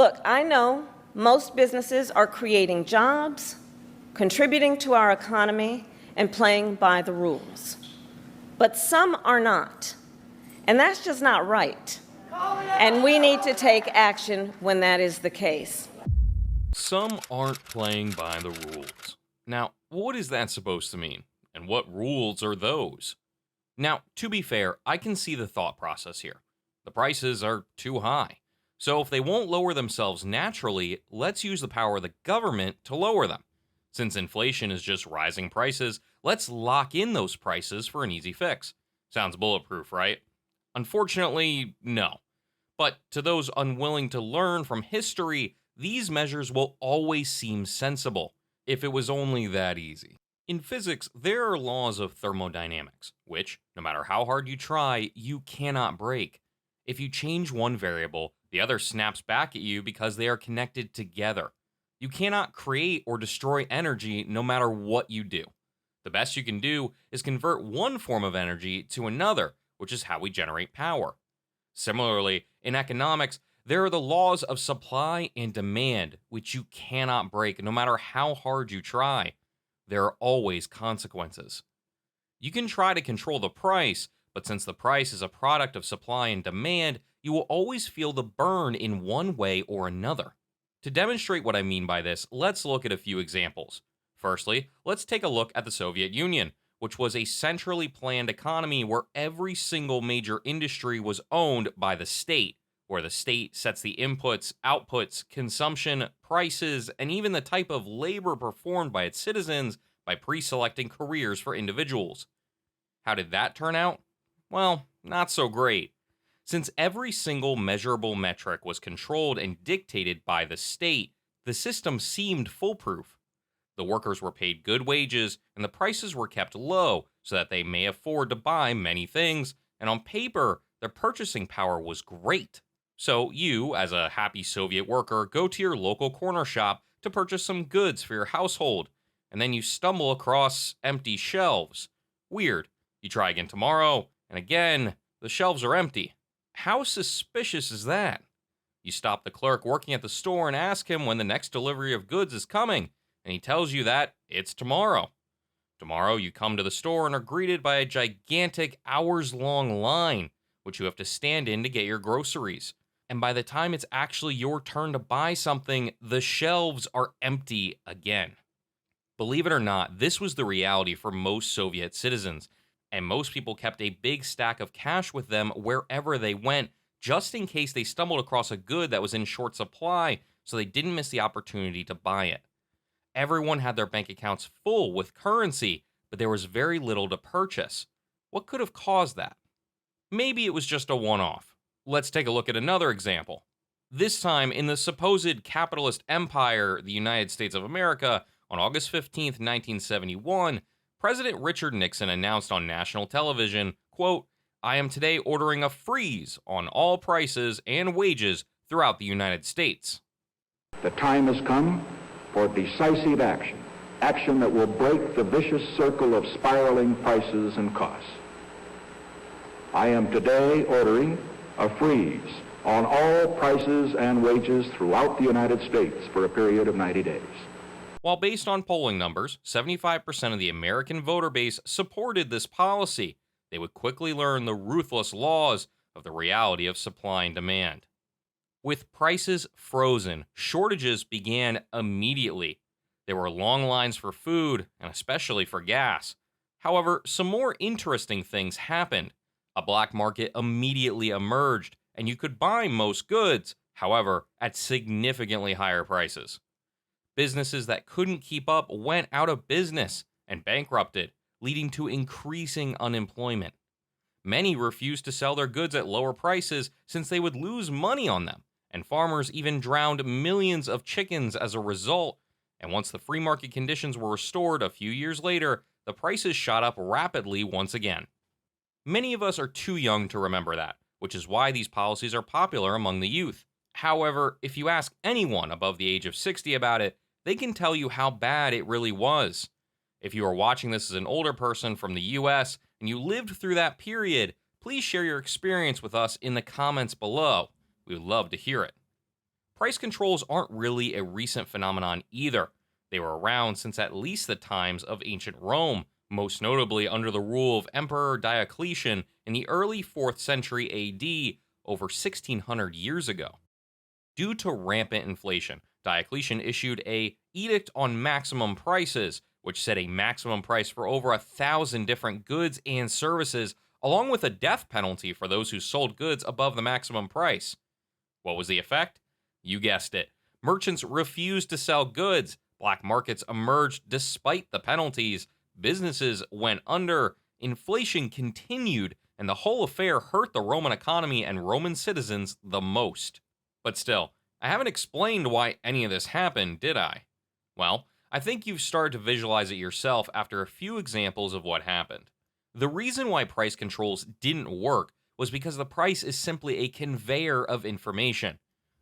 Look, I know most businesses are creating jobs, contributing to our economy, and playing by the rules. But some are not. And that's just not right. And we need to take action when that is the case. Some aren't playing by the rules. Now, what is that supposed to mean? And what rules are those? Now, to be fair, I can see the thought process here. The prices are too high. So if they won't lower themselves naturally, let's use the power of the government to lower them. Since inflation is just rising prices, let's lock in those prices for an easy fix. Sounds bulletproof, right? Unfortunately, no. But to those unwilling to learn from history, these measures will always seem sensible, if it was only that easy. In physics, there are laws of thermodynamics, which, no matter how hard you try, you cannot break. If you change one variable, the other snaps back at you because they are connected together. You cannot create or destroy energy no matter what you do. The best you can do is convert one form of energy to another, which is how we generate power. Similarly, in economics, there are the laws of supply and demand, which you cannot break no matter how hard you try. There are always consequences. You can try to control the price, but since the price is a product of supply and demand, you will always feel the burn in one way or another. To demonstrate what I mean by this, let's look at a few examples. Firstly, let's take a look at the Soviet Union, which was a centrally planned economy where every single major industry was owned by the state, where the state sets the inputs, outputs, consumption, prices, and even the type of labor performed by its citizens by pre-selecting careers for individuals. How did that turn out? Well, not so great. Since every single measurable metric was controlled and dictated by the state, the system seemed foolproof. The workers were paid good wages, and the prices were kept low so that they may afford to buy many things, and on paper, their purchasing power was great. So you, as a happy Soviet worker, go to your local corner shop to purchase some goods for your household, and then you stumble across empty shelves. Weird. You try again tomorrow, and again, the shelves are empty. How suspicious is that? You stop the clerk working at the store and ask him when the next delivery of goods is coming, and he tells you that it's tomorrow. Tomorrow, you come to the store and are greeted by a gigantic hours-long line, which you have to stand in to get your groceries. And by the time it's actually your turn to buy something, the shelves are empty again. Believe it or not, this was the reality for most Soviet citizens, and most people kept a big stack of cash with them wherever they went, just in case they stumbled across a good that was in short supply, so they didn't miss the opportunity to buy it. Everyone had their bank accounts full with currency, but there was very little to purchase. What could have caused that? Maybe it was just a one-off. Let's take a look at another example. This time, in the supposed capitalist empire, the United States of America, on August 15, 1971, President Richard Nixon announced on national television, quote, "I am today ordering a freeze on all prices and wages throughout the United States." The time has come for decisive action, action that will break the vicious circle of spiraling prices and costs. I am today ordering a freeze on all prices and wages throughout the United States for a period of 90 days. While based on polling numbers, 75% of the American voter base supported this policy, they would quickly learn the ruthless laws of the reality of supply and demand. With prices frozen, shortages began immediately. There were long lines for food, and especially for gas. However, some more interesting things happened. A black market immediately emerged, and you could buy most goods, however, at significantly higher prices. Businesses that couldn't keep up went out of business and bankrupted, leading to increasing unemployment. Many refused to sell their goods at lower prices since they would lose money on them, and farmers even drowned millions of chickens as a result. And once the free market conditions were restored a few years later, the prices shot up rapidly once again. Many of us are too young to remember that, which is why these policies are popular among the youth. However, if you ask anyone above the age of 60 about it, they can tell you how bad it really was. If you are watching this as an older person from the US and you lived through that period, please share your experience with us in the comments below. We would love to hear it. price controls aren't really a recent phenomenon either. They were around since at least the times of ancient Rome, most notably under the rule of Emperor Diocletian in the early 4th century AD, over 1600 years ago. Due to rampant inflation, Diocletian issued a edict on maximum prices, which set a maximum price for over 1,000 different goods and services, along with a death penalty for those who sold goods above the maximum price. What was the effect? You guessed it. Merchants refused to sell goods, black markets emerged despite the penalties, businesses went under, inflation continued, and the whole affair hurt the Roman economy and Roman citizens the most. But still, I haven't explained why any of this happened, did I? Well, I think you've started to visualize it yourself after a few examples of what happened. The reason why price controls didn't work was because the price is simply a conveyor of information.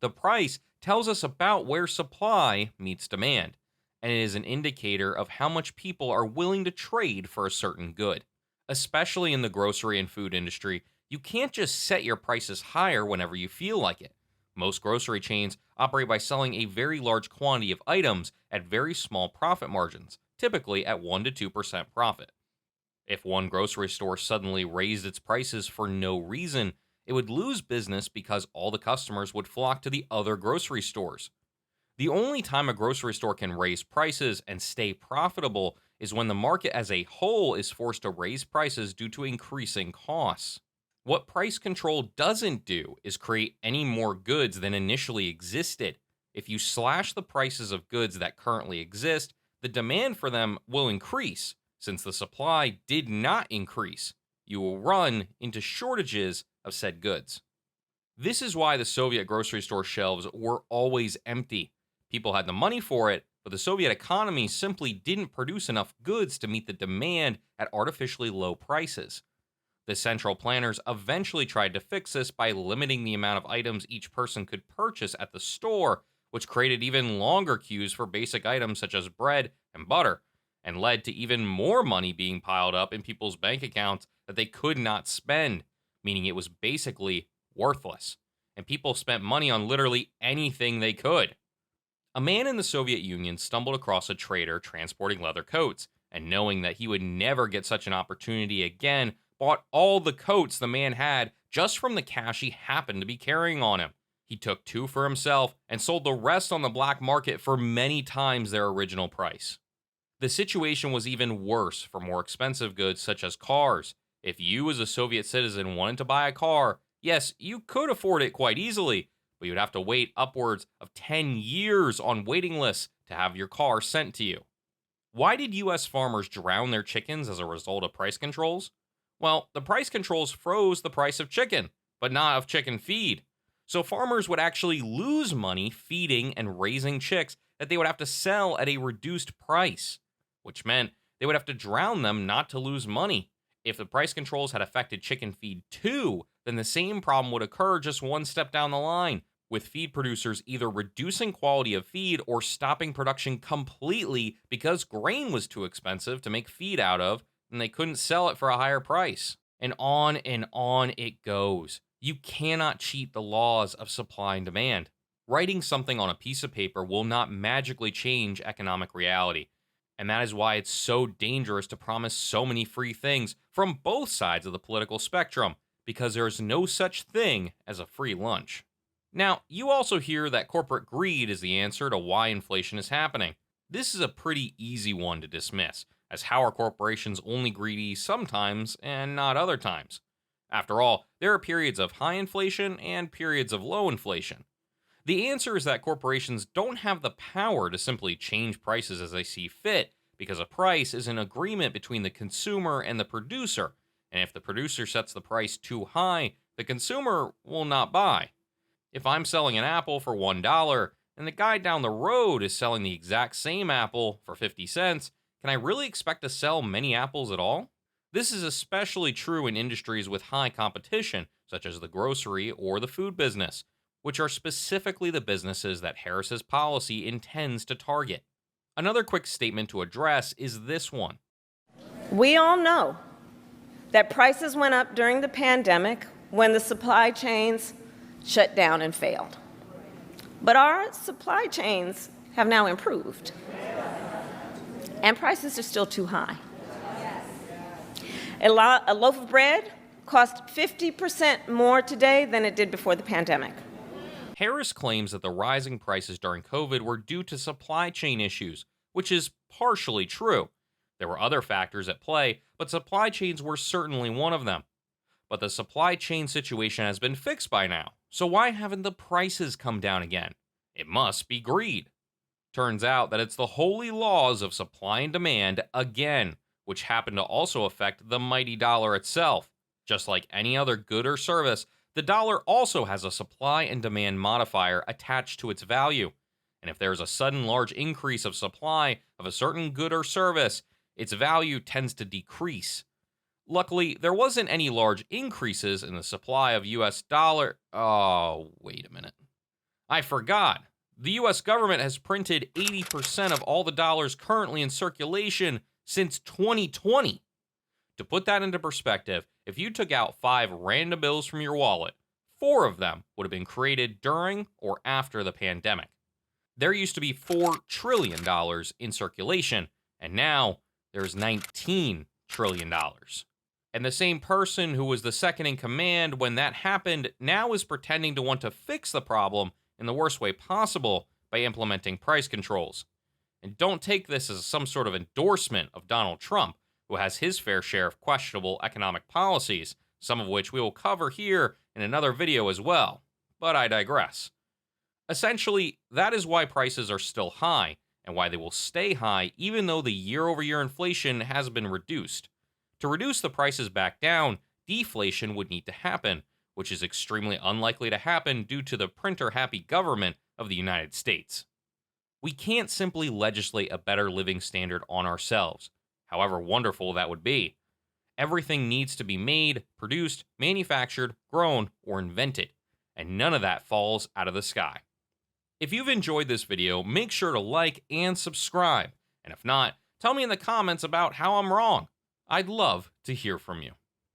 The price tells us about where supply meets demand, and it is an indicator of how much people are willing to trade for a certain good. Especially in the grocery and food industry, you can't just set your prices higher whenever you feel like it. Most grocery chains operate by selling a very large quantity of items at very small profit margins, typically at 1 to 2% profit. If one grocery store suddenly raised its prices for no reason, it would lose business because all the customers would flock to the other grocery stores. The only time a grocery store can raise prices and stay profitable is when the market as a whole is forced to raise prices due to increasing costs. What price control doesn't do is create any more goods than initially existed. If you slash the prices of goods that currently exist, the demand for them will increase. Since the supply did not increase, you will run into shortages of said goods. This is why the Soviet grocery store shelves were always empty. People had the money for it, but the Soviet economy simply didn't produce enough goods to meet the demand at artificially low prices. The central planners eventually tried to fix this by limiting the amount of items each person could purchase at the store, which created even longer queues for basic items such as bread and butter, and led to even more money being piled up in people's bank accounts that they could not spend, meaning it was basically worthless, and people spent money on literally anything they could. A man in the Soviet Union stumbled across a trader transporting leather coats, and knowing that he would never get such an opportunity again, bought all the coats the man had just from the cash he happened to be carrying on him. He took 2 for himself and sold the rest on the black market for many times their original price. The situation was even worse for more expensive goods such as cars. If you as a Soviet citizen wanted to buy a car, yes, you could afford it quite easily, but you'd have to wait upwards of 10 years on waiting lists to have your car sent to you. Why did US farmers drown their chickens as a result of price controls? Well, the price controls froze the price of chicken, but not of chicken feed. So farmers would actually lose money feeding and raising chicks that they would have to sell at a reduced price, which meant they would have to drown them not to lose money. If the price controls had affected chicken feed too, then the same problem would occur just one step down the line, with feed producers either reducing quality of feed or stopping production completely because grain was too expensive to make feed out of, and they couldn't sell it for a higher price. And on it goes. You cannot cheat the laws of supply and demand. Writing something on a piece of paper will not magically change economic reality. And that is why it's so dangerous to promise so many free things from both sides of the political spectrum, because there is no such thing as a free lunch. Now, you also hear that corporate greed is the answer to why inflation is happening. This is a pretty easy one to dismiss, as how are corporations only greedy sometimes and not other times? After all, there are periods of high inflation and periods of low inflation. The answer is that corporations don't have the power to simply change prices as they see fit, because a price is an agreement between the consumer and the producer, and if the producer sets the price too high, the consumer will not buy. If I'm selling an apple for $1 and the guy down the road is selling the exact same apple for 50 cents, can I really expect to sell many apples at all? This is especially true in industries with high competition, such as the grocery or the food business, which are specifically the businesses that Harris's policy intends to target. Another quick statement to address is this one. We all know that prices went up during the pandemic when the supply chains shut down and failed. But our supply chains have now improved, and prices are still too high. A loaf of bread costs 50% more today than it did before the pandemic. Harris claims that the rising prices during COVID were due to supply chain issues, which is partially true. There were other factors at play, but supply chains were certainly one of them. But the supply chain situation has been fixed by now, so why haven't the prices come down again? It must be greed. Turns out that it's the holy laws of supply and demand again, which happen to also affect the mighty dollar itself. Just like any other good or service, the dollar also has a supply and demand modifier attached to its value. And if there's a sudden large increase of supply of a certain good or service, its value tends to decrease. Luckily, there wasn't any large increases in the supply of US dollar. Oh, wait a minute. I forgot. The US government has printed 80% of all the dollars currently in circulation since 2020. To put that into perspective, if you took out 5 random bills from your wallet, 4 of them would have been created during or after the pandemic. There used to be $4 trillion in circulation, and now there's $19 trillion. And the same person who was the second in command when that happened now is pretending to want to fix the problem in the worst way possible by implementing price controls. And don't take this as some sort of endorsement of Donald Trump, who has his fair share of questionable economic policies, some of which we will cover here in another video as well. But I digress. Essentially, that is why prices are still high, and why they will stay high even though the year-over-year inflation has been reduced. To reduce the prices back down, deflation would need to happen, which is extremely unlikely to happen due to the printer-happy government of the United States. We can't simply legislate a better living standard on ourselves, however wonderful that would be. Everything needs to be made, produced, manufactured, grown, or invented, and none of that falls out of the sky. If you've enjoyed this video, make sure to like and subscribe, and if not, tell me in the comments about how I'm wrong. I'd love to hear from you.